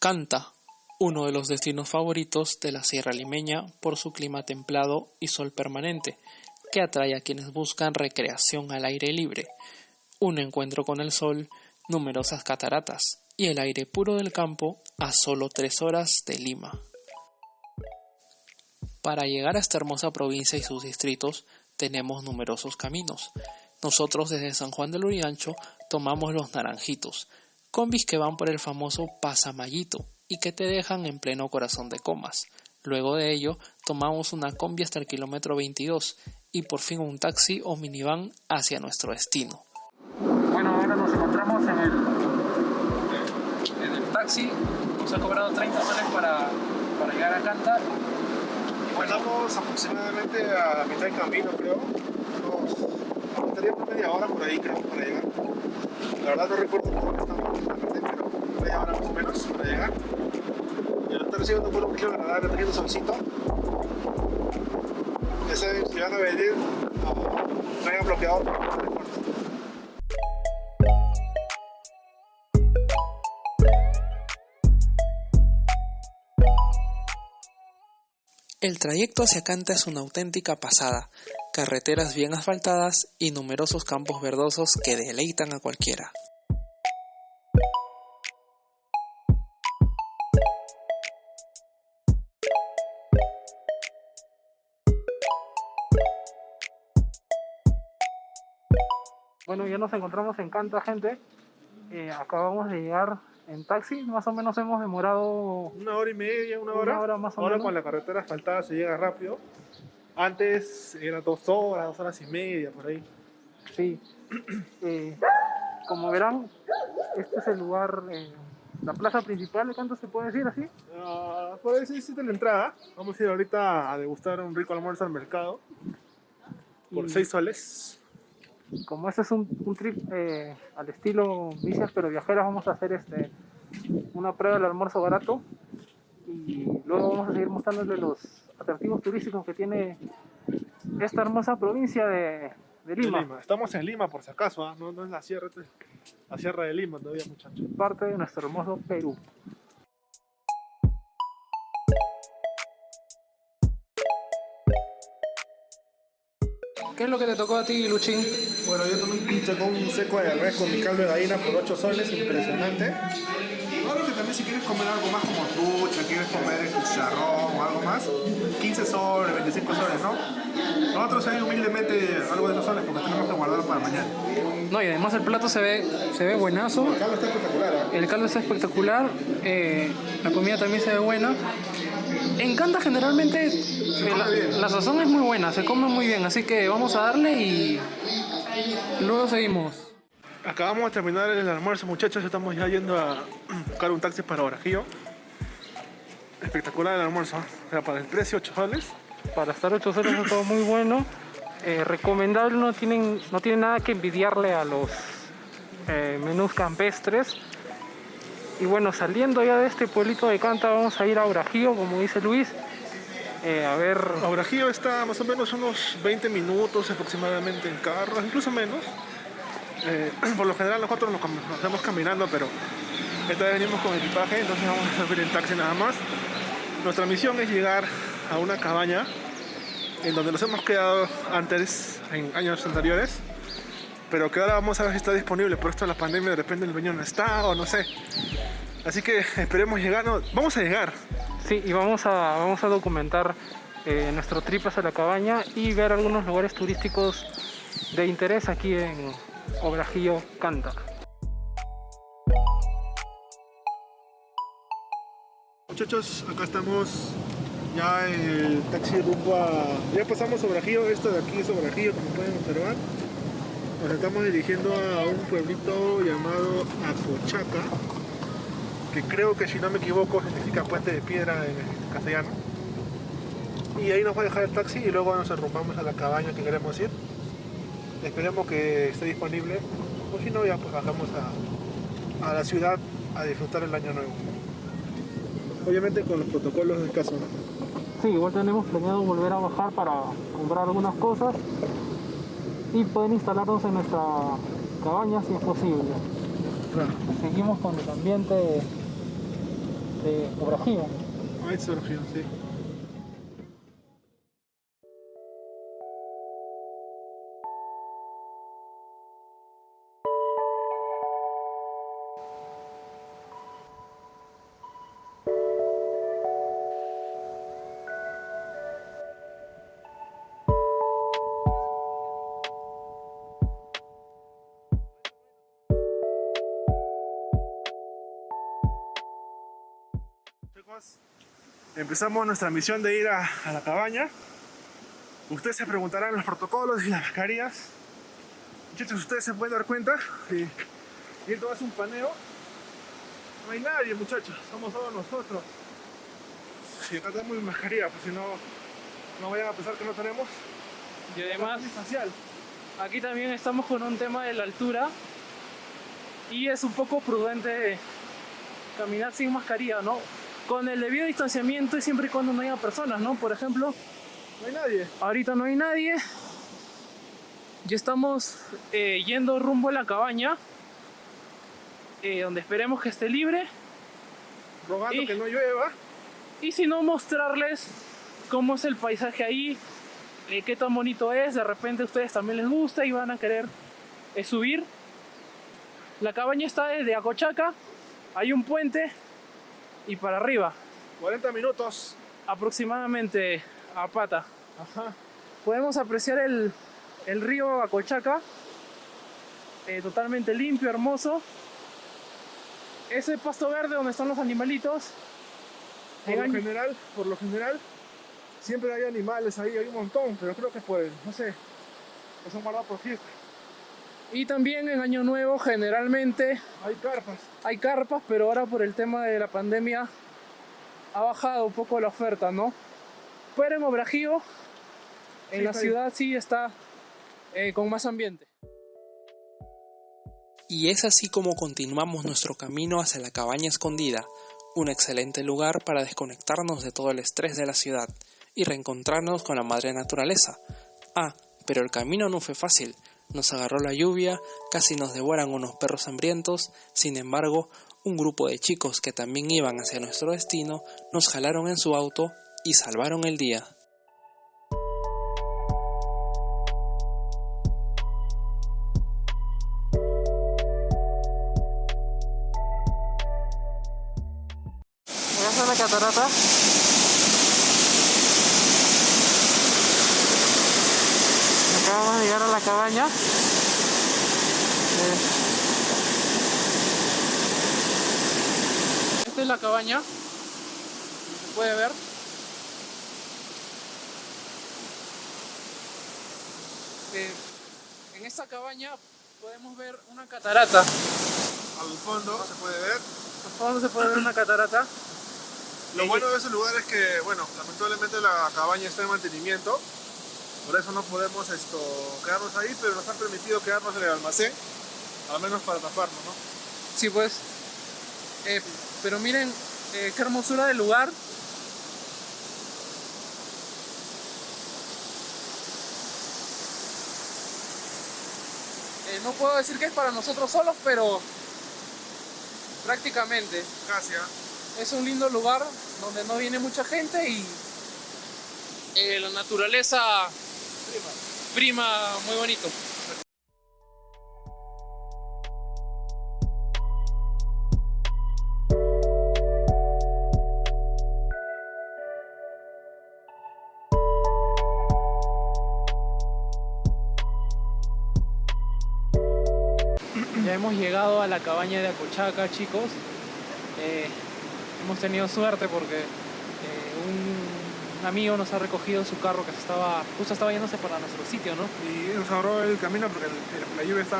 Canta, uno de los destinos favoritos de la Sierra Limeña por su clima templado y sol permanente, que atrae a quienes buscan recreación al aire libre, un encuentro con el sol, numerosas cataratas y el aire puro del campo a solo 3 horas de Lima. Para llegar a esta hermosa provincia y sus distritos tenemos numerosos caminos. Nosotros desde San Juan del Lurigancho tomamos los Naranjitos, combis que van por el famoso Pasamayito y que te dejan en pleno corazón de Comas. Luego de ello tomamos una combi hasta el kilómetro 22 y por fin un taxi o minivan hacia nuestro destino. Bueno, ahora nos encontramos en el taxi. Nos ha cobrado 30 soles para llegar a Canta. Bueno, estamos aproximadamente a la mitad del camino, creo. Estaría por media hora por ahí, creo, para llegar. La verdad no recuerdo cuánto estamos exactamente, pero media hora más o menos para llegar. Y lo está recibiendo por un clima agradable, teniendo solcito. Ya saben, si van a venir, traigan bloqueador para no tener fuerza. El trayecto hacia Canta es una auténtica pasada, carreteras bien asfaltadas y numerosos campos verdosos que deleitan a cualquiera. Bueno, ya nos encontramos en Canta, gente. Acabamos de llegar en taxi. Más o menos hemos demorado Una hora y media, una hora más o Ahora menos. con la carretera asfaltada se llega rápido. Antes era 2 horas, 2 horas y media, por ahí. Sí. Como verán, este es el lugar, la plaza principal de Canta, ¿se puede decir así? Por ahí sí de la entrada. Vamos a ir ahorita a degustar un rico almuerzo al mercado. Por Y 6 soles. como este es un trip al estilo Vicias pero viajeras, vamos a hacer una prueba del almuerzo barato y luego vamos a seguir mostrándoles los atractivos turísticos que tiene esta hermosa provincia de Lima. Estamos en Lima, por si acaso, ¿ah? No es la sierra, es la sierra de Lima todavía, muchachos. Parte de nuestro hermoso Perú. ¿Qué es lo que te tocó a ti, Luchín? Bueno, yo tomé un pinche con un seco de res con mi caldo de gallina por 8 soles, impresionante. Claro que también si quieres comer algo más como trucha, quieres comer chicharrón o algo más, 15 soles, 25 soles, ¿no? Nosotros ahí humildemente algo de esos soles porque tenemos que guardarlo para mañana. No, y además el plato se ve buenazo. El caldo está espectacular, ¿eh? El caldo está espectacular, la comida también se ve buena. En Canta generalmente la sazón es muy buena, se come muy bien, así que vamos a darle y luego seguimos. Acabamos de terminar el almuerzo, muchachos, estamos ya yendo a buscar un taxi para Obrajío. Espectacular el almuerzo, o sea, para el precio 8 soles. Para estar 8 soles es todo muy bueno, recomendable, no tiene nada que envidiarle a los menús campestres. Y bueno, saliendo ya de este pueblito de Canta vamos a ir a Obrajío, como dice Luis. A ver... Obrajío está más o menos unos 20 minutos aproximadamente en carro, incluso menos. Por lo general nosotros nos hacemos caminando, pero esta vez venimos con equipaje, entonces vamos a subir en taxi nada más. Nuestra misión es llegar a una cabaña en donde nos hemos quedado antes, en años anteriores, pero que ahora vamos a ver si está disponible. Por esto de la pandemia de repente el dueño no está o no sé. Así que esperemos llegar, no, vamos a llegar. Sí, y vamos a documentar nuestro trip hacia la cabaña y ver algunos lugares turísticos de interés aquí en Obrajío, Canta. Muchachos, acá estamos ya en el taxi rumbo a... Ya pasamos Obrajío, esto de aquí es Obrajío, como pueden observar. Nos estamos dirigiendo a un pueblito llamado Apochaca, que creo que si no me equivoco significa puente de piedra en castellano. Y ahí nos va a dejar el taxi y luego nos arrumbamos a la cabaña que queremos ir. Esperemos que esté disponible, o si no ya pues bajamos a la ciudad a disfrutar el año nuevo. Obviamente con los protocolos del caso, ¿no? Sí, igual tenemos planeado volver a bajar para comprar algunas cosas y poder instalarnos en nuestra cabaña si es posible. Claro. Seguimos con el ambiente Obrajío. Ah, es Obrajío, sí. Chicos, empezamos nuestra misión de ir a la cabaña. Ustedes se preguntarán los protocolos y las mascarillas. Muchachos, ustedes se pueden dar cuenta que esto es un paneo. No hay nadie, muchachos, somos todos nosotros. Y acá tenemos mi mascarilla, pues si no, no vayan a pensar que no tenemos. Y además, Distancial. aquí también estamos con un tema de la altura. Y es un poco prudente caminar sin mascarilla, ¿no? Con el debido distanciamiento y siempre y cuando no haya personas, ¿no? Por ejemplo, No hay nadie. ahorita no hay nadie. Ya estamos yendo rumbo a la cabaña, donde esperemos que esté libre. Rogando Y- que no llueva. Y si no, mostrarles cómo es el paisaje ahí, qué tan bonito es. De repente a ustedes también les gusta y van a querer subir. La cabaña está desde Acochaca, hay un puente y para arriba, 40 minutos. aproximadamente a pata. Ajá. Podemos apreciar el río Acochaca, totalmente limpio, hermoso. Ese pasto verde donde están los animalitos. Por lo general, siempre hay animales ahí, hay un montón, pero creo que pues, no sé, que son guardados por fiesta. Y también en Año Nuevo generalmente Hay carpas. hay carpas, pero ahora por el tema de la pandemia ha bajado un poco la oferta, ¿no? Pero en Obrajío, en Sí, la está ciudad sí está con más ambiente. Y es así como continuamos nuestro camino hacia la cabaña escondida, un excelente lugar para desconectarnos de todo el estrés de la ciudad y reencontrarnos con la madre naturaleza. Ah, pero el camino no fue fácil, nos agarró la lluvia, casi nos devoran unos perros hambrientos, sin embargo, un grupo de chicos que también iban hacia nuestro destino nos jalaron en su auto y salvaron el día. Esa es la catarata. Acabamos de llegar a la cabaña. Esta es la cabaña, como se puede ver. En esta cabaña podemos ver una catarata. Al fondo se puede ver. Al fondo se puede ver una catarata. Lo bueno de ese lugar es que, bueno, lamentablemente la cabaña está en mantenimiento. Por eso no podemos quedarnos ahí, pero nos han permitido quedarnos en el almacén. Al menos para taparnos, ¿no? Sí, pues. Pero miren qué hermosura del lugar. No puedo decir que es para nosotros solos, pero prácticamente. Casi, ¿ah? Es un lindo lugar donde no viene mucha gente y la naturaleza prima muy bonito. Ya hemos llegado a la cabaña de Acochaca, chicos. Hemos tenido suerte porque un amigo nos ha recogido su carro que justo estaba yéndose para nuestro sitio, ¿no? Y nos ahorró el camino porque la lluvia está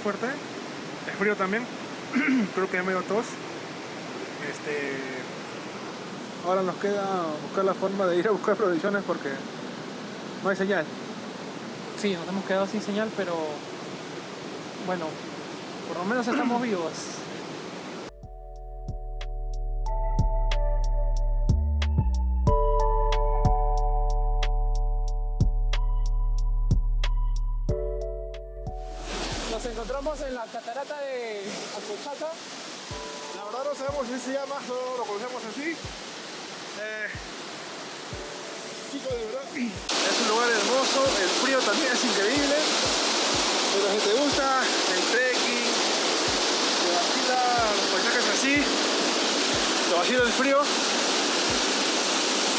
fuerte. Es frío también. Creo que ya me dio tos. Ahora nos queda buscar la forma de ir a buscar provisiones porque no hay señal. Sí, nos hemos quedado sin señal, pero bueno, por lo menos estamos vivos. Nos encontramos en la catarata de Acochaca. La verdad no sabemos si se llama, solo lo conocemos así. Chicos, de verdad, es un lugar hermoso, el frío también es increíble, pero si te gusta el trekking, te vacila los paisajes así, te vacila el frío,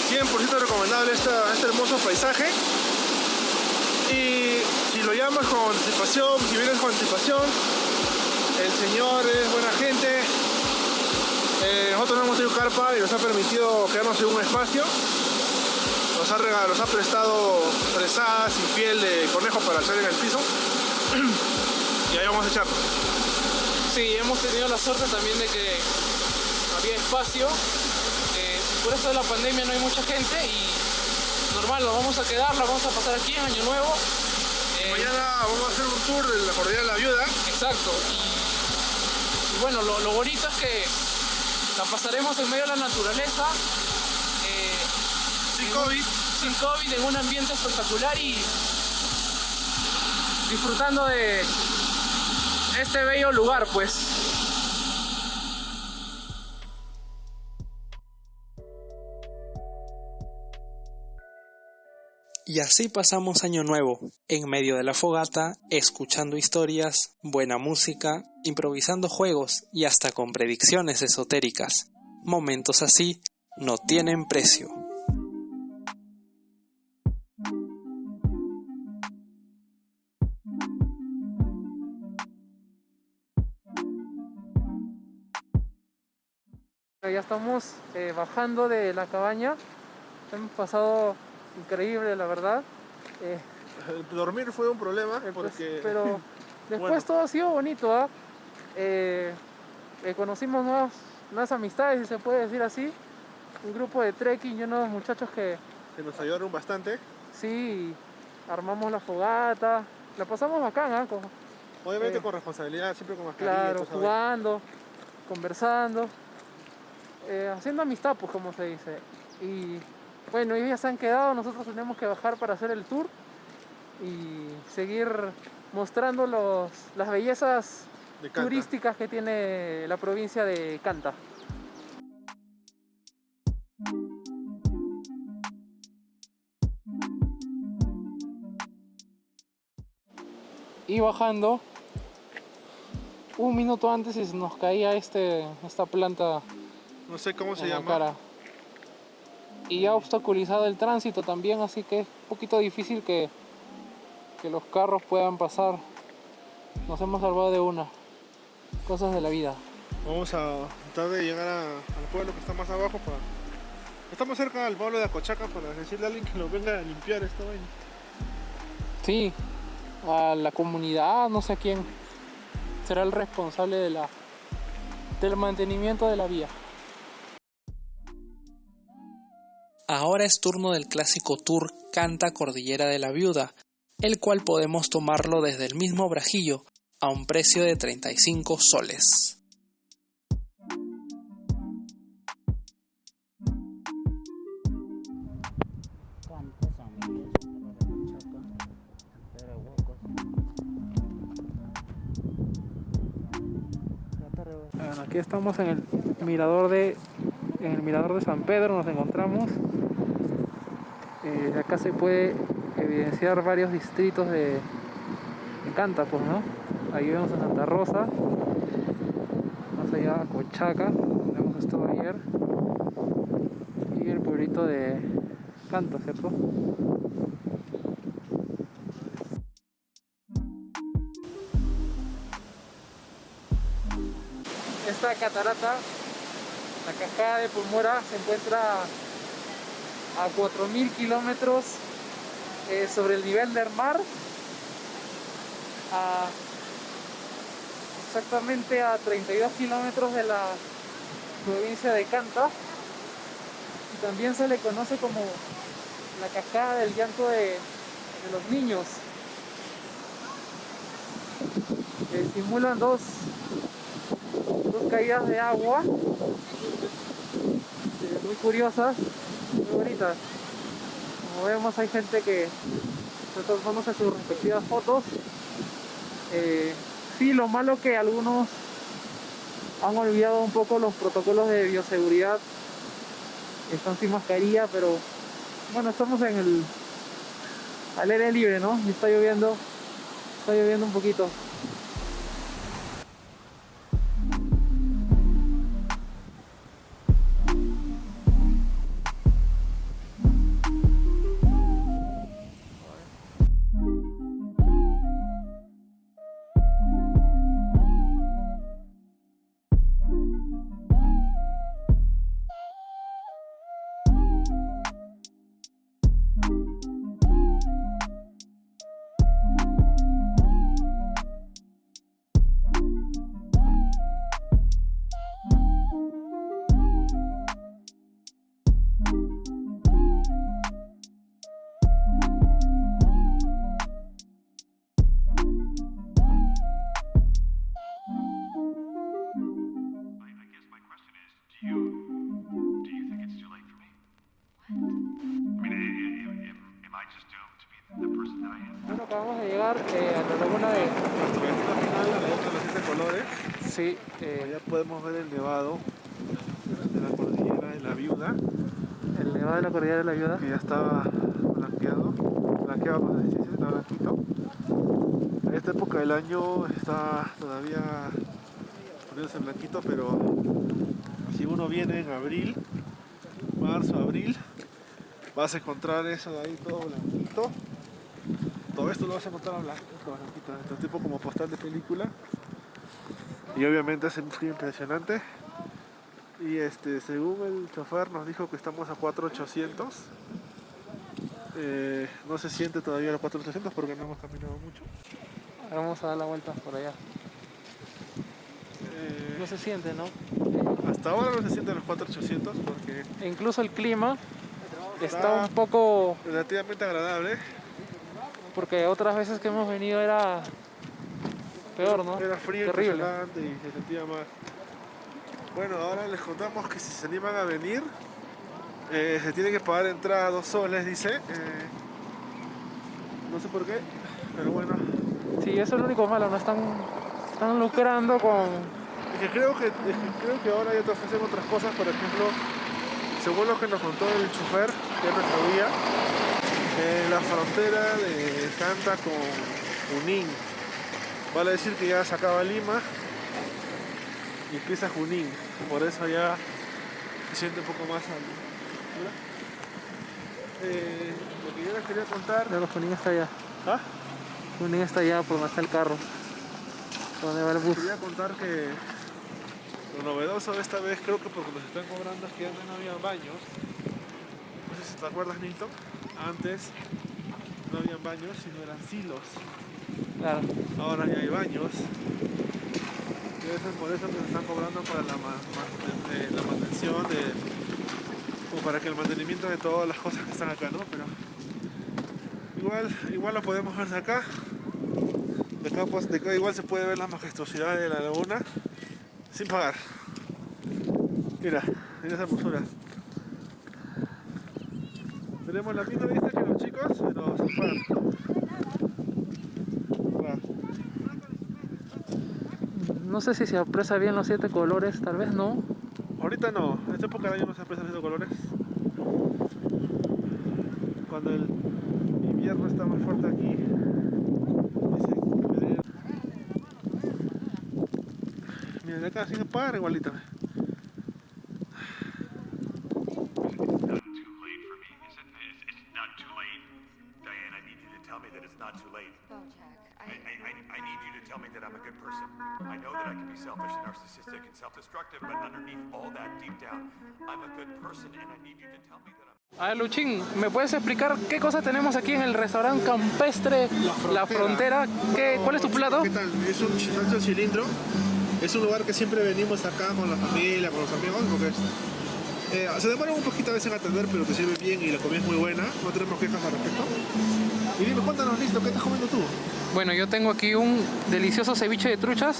100% recomendable este hermoso paisaje. Y si lo llamas con anticipación, si vienes con anticipación, el señor es buena gente. Nosotros no hemos tenido carpa y nos ha permitido quedarnos en un espacio. Nos ha prestado fresadas y piel de conejo para hacer en el piso. Y ahí vamos a echarlo. Sí, hemos tenido la suerte también de que había espacio. Por eso de la pandemia no hay mucha gente y normal, nos vamos a quedar, la vamos a pasar aquí en Año Nuevo. Mañana vamos a hacer un tour de la Cordillera de la Viuda. Exacto. Y bueno, lo bonito es que la pasaremos en medio de la naturaleza. Sin COVID. Sin COVID, en un ambiente espectacular y disfrutando de este bello lugar, pues. Y así pasamos Año Nuevo, en medio de la fogata, escuchando historias, buena música, improvisando juegos y hasta con predicciones esotéricas. Momentos así no tienen precio. Ya estamos bajando de la cabaña. Hemos pasado increíble, la verdad. Dormir fue un problema porque... pero después bueno, todo ha sido bonito, conocimos nuevas amistades, si se puede decir así. Un grupo de trekking y unos muchachos que nos ayudaron bastante. sí, armamos la fogata. La pasamos bacán, Obviamente con responsabilidad, siempre con mascarilla. claro, jugando, conversando, haciendo amistad, pues como se dice. Y bueno, ellos ya se han quedado, nosotros tenemos que bajar para hacer el tour y seguir mostrando las bellezas turísticas que tiene la provincia de Canta. Y bajando, un minuto antes y nos caía esta planta, no sé cómo se en la llama. cara. Y ha obstaculizado el tránsito también, así que es un poquito difícil que los carros puedan pasar. Nos hemos salvado de una. Cosas de la vida. Vamos a tratar de llegar al pueblo que está más abajo. Estamos cerca del pueblo de Acochaca para decirle a alguien que nos venga a limpiar esta vaina. Sí, a la comunidad, no sé quién será el responsable del mantenimiento de la vía. Ahora es turno del clásico tour Canta Cordillera de la Viuda, el cual podemos tomarlo desde el mismo Brajillo a un precio de 35 soles. Aquí estamos en el mirador de San Pedro, nos encontramos. De acá se puede evidenciar varios distritos de Canta, pues, ¿no? Ahí vemos a Santa Rosa, más allá a Cochaca, donde hemos estado ayer, y el pueblito de Canta, ¿cierto? Esta catarata, la cascada de Pulmora, se encuentra a 4.000 kilómetros sobre el nivel del mar, exactamente a 32 kilómetros de la provincia de Canta, y también se le conoce como la cascada del llanto de los niños. Simulan dos caídas de agua muy curiosas, muy bonitas. Como vemos, hay gente que está tomándose sus respectivas fotos. Sí, lo malo que algunos han olvidado un poco los protocolos de bioseguridad. Están sin mascarilla, pero bueno, estamos al aire libre, ¿no? Y está lloviendo un poquito. Bueno, acabamos de llegar a la laguna de... Nuestro destino final, la laguna de los 7 colores. Sí, Allá podemos ver el nevado de la cordillera de la Viuda, el nevado de la cordillera de la Viuda. que ya estaba blanqueado, no sé si está blanquito. En esta época del año está todavía poniéndose blanquito, pero si uno viene en abril, marzo, abril, vas a encontrar eso de ahí todo blanquito. Todo esto lo vas a encontrar blanquito, esto es tipo como postal de película. Y obviamente hace un frío impresionante. Y según el chofer nos dijo que estamos a 4.800. No se siente todavía los 4.800 porque no hemos caminado mucho. Vamos a dar la vuelta por allá. No se siente, ¿no? Hasta ahora no se sienten los 4.800 porque E incluso el clima está un poco... relativamente agradable. Porque otras veces que hemos venido era peor, ¿no? Era frío, terrible. impresionante y se sentía más. Bueno, ahora les contamos que si se animan a venir, se tiene que pagar entrada 2 soles, dice. No sé por qué, pero bueno. Sí, eso es lo único malo, no están lucrando con... Es que creo que ahora ya te ofrecen otras cosas, por ejemplo, según lo que nos contó el chofer, que es nuestro guía, la frontera de Canta con Junín. Vale decir que ya se acaba Lima y empieza Junín. Por eso ya se siente un poco más altura. Lo que yo les quería contar... Pero Junín está allá. ¿Ah? Junín está allá por donde está el carro. Por donde va el bus. Quería contar que lo novedoso de esta vez, creo que porque nos están cobrando, es que antes no había baños. No sé si te acuerdas, Nilton. Antes no habían baños, sino eran silos. Claro. Ahora ya hay baños. Debe ser por eso que nos están cobrando para la mantención, o para que el mantenimiento de todas las cosas que están acá, ¿no? Pero igual lo podemos ver de acá. De acá igual se puede ver la majestuosidad de la laguna sin pagar. Mira esa hermosura. Tenemos la misma vista que los chicos, pero sin pagar. No sé si se aprecia bien los 7 colores, tal vez no. Ahorita no, en esta época del año no se aprecian esos colores. Cuando el invierno está más fuerte aquí, miren acá sin pagar igualita. I need you to tell me that I'm a good person. I know that I can be selfish and narcissistic and self-destructive, but underneath all that, deep down, I'm a good person and I need you to tell me that I'm... A ver, Luchín, ¿me puedes explicar qué cosas tenemos aquí en el restaurante campestre La Frontera? ¿Cuál es tu plato? ¿Qué tal? Es un salsa cilindro. Es un lugar que siempre venimos acá con la familia, con los amigos, porque se demora un poquito a veces en atender, pero te sirve bien y la comida es muy buena. No tenemos quejas al respecto. Y dime, cuéntanos, listo, ¿qué estás comiendo tú? Bueno, yo tengo aquí un delicioso ceviche de truchas.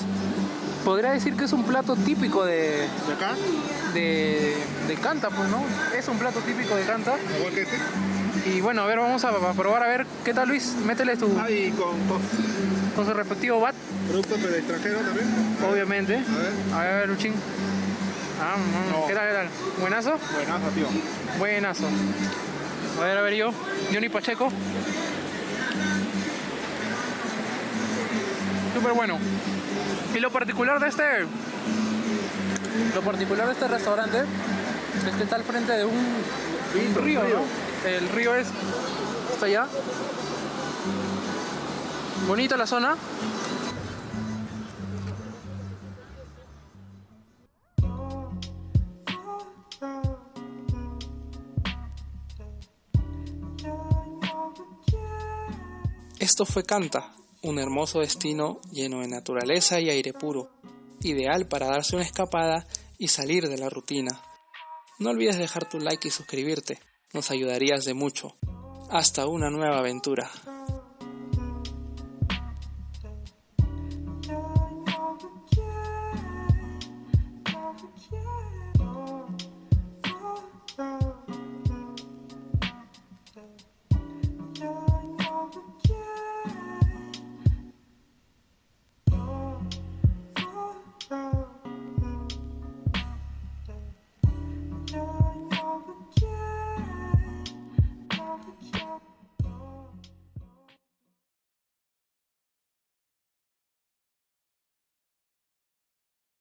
Podría decir que es un plato típico ¿De acá? de Canta, pues, ¿no? Es un plato típico de Canta. Igual que este. Y bueno, a ver, vamos a probar a ver qué tal, Luis. Métele tu Y con su respectivo bat, productos del extranjero también. obviamente. A ver. A ver, Luchín. ¿Qué tal, qué tal? ¿Buenazo? Buenazo, tío. Buenazo. A ver yo. Johnny Pacheco. Súper bueno. Y lo particular de este restaurante es que está al frente de un río, ¿no? El río está allá. Bonita la zona. Esto fue Canta, un hermoso destino lleno de naturaleza y aire puro, ideal para darse una escapada y salir de la rutina. No olvides dejar tu like y suscribirte, nos ayudarías de mucho. Hasta una nueva aventura.